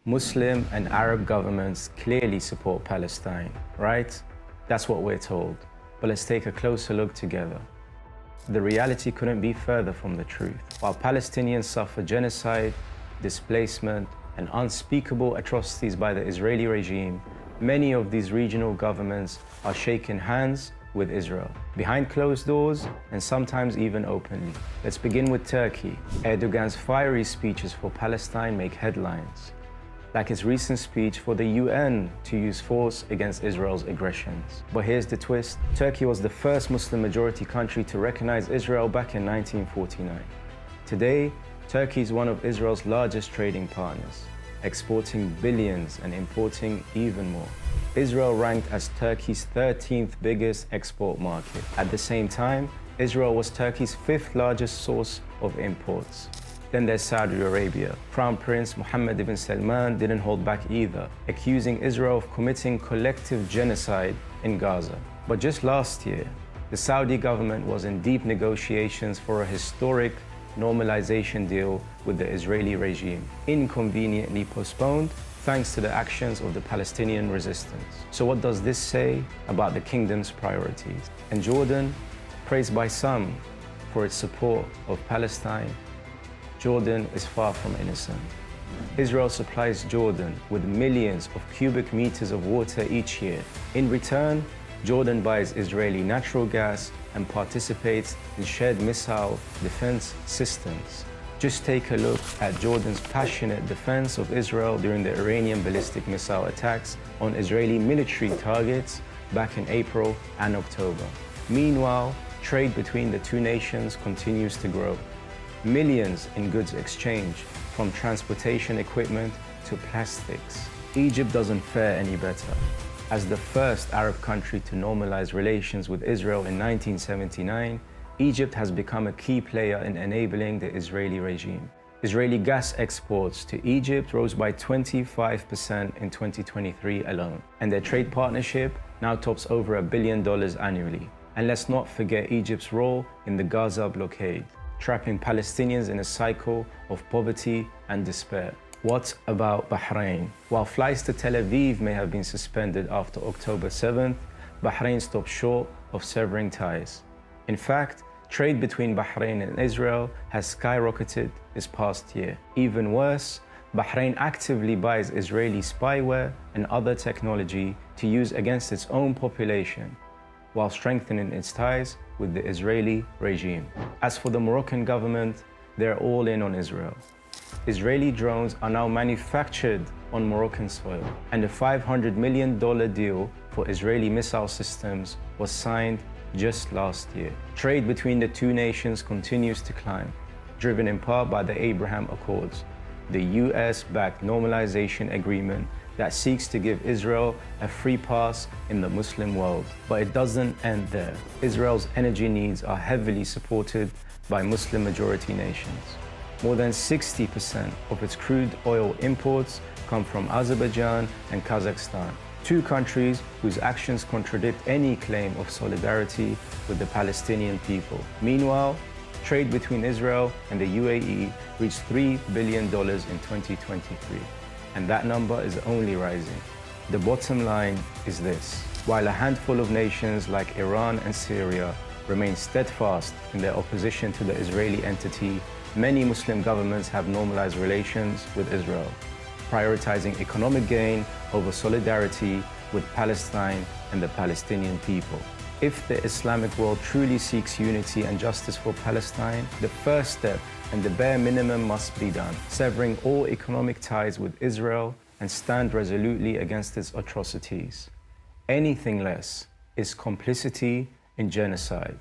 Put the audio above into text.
Muslim and Arab governments clearly support Palestine, right? That's what we're told. But let's take a closer look together. The reality couldn't be further from the truth. While Palestinians suffer genocide, displacement, and unspeakable atrocities by the Israeli regime, many of these regional governments are shaking hands with Israel, behind closed doors and sometimes even openly. Let's begin with Turkey. Erdogan's fiery speeches for Palestine make headlines, like his recent speech for the UN to use force against Israel's aggressions. But here's the twist. Turkey was the first Muslim-majority country to recognize Israel back in 1949. Today, Turkey is one of Israel's largest trading partners, exporting billions and importing even more. Israel ranked as Turkey's 13th biggest export market. At the same time, Israel was Turkey's 5th largest source of imports. Then there's Saudi Arabia. Crown Prince Mohammed ibn Salman didn't hold back either, accusing Israel of committing collective genocide in Gaza. But just last year, the Saudi government was in deep negotiations for a historic normalization deal with the Israeli regime, inconveniently postponed thanks to the actions of the Palestinian resistance. So what does this say about the kingdom's priorities? And Jordan, praised by some for its support of Palestine, Jordan is far from innocent. Israel supplies Jordan with millions of cubic meters of water each year. In return, Jordan buys Israeli natural gas and participates in shared missile defense systems. Just take a look at Jordan's passionate defense of Israel during the Iranian ballistic missile attacks on Israeli military targets back in April and October. Meanwhile, trade between the two nations continues to grow. Millions in goods exchange, from transportation equipment to plastics. Egypt doesn't fare any better. As the first Arab country to normalize relations with Israel in 1979, Egypt has become a key player in enabling the Israeli regime. Israeli gas exports to Egypt rose by 25% in 2023 alone, and their trade partnership now tops over $1 billion annually. And let's not forget Egypt's role in the Gaza blockade, trapping Palestinians in a cycle of poverty and despair. What about Bahrain? While flights to Tel Aviv may have been suspended after October 7th, Bahrain stopped short of severing ties. In fact, trade between Bahrain and Israel has skyrocketed this past year. Even worse, Bahrain actively buys Israeli spyware and other technology to use against its own population, while strengthening its ties with the Israeli regime. As for the Moroccan government, they're all in on Israel. Israeli drones are now manufactured on Moroccan soil, and a $500 million deal for Israeli missile systems was signed just last year. Trade between the two nations continues to climb, driven in part by the Abraham Accords, the US-backed normalization agreement that seeks to give Israel a free pass in the Muslim world. But it doesn't end there. Israel's energy needs are heavily supported by Muslim-majority nations. More than 60% of its crude oil imports come from Azerbaijan and Kazakhstan, two countries whose actions contradict any claim of solidarity with the Palestinian people. Meanwhile, trade between Israel and the UAE reached $3 billion in 2023, and that number is only rising. The bottom line is this: while a handful of nations like Iran and Syria remain steadfast in their opposition to the Israeli entity, many Muslim governments have normalized relations with Israel, prioritizing economic gain over solidarity with Palestine and the Palestinian people. If the Islamic world truly seeks unity and justice for Palestine, the first step and the bare minimum must be done: severing all economic ties with Israel and stand resolutely against its atrocities. Anything less is complicity in genocide.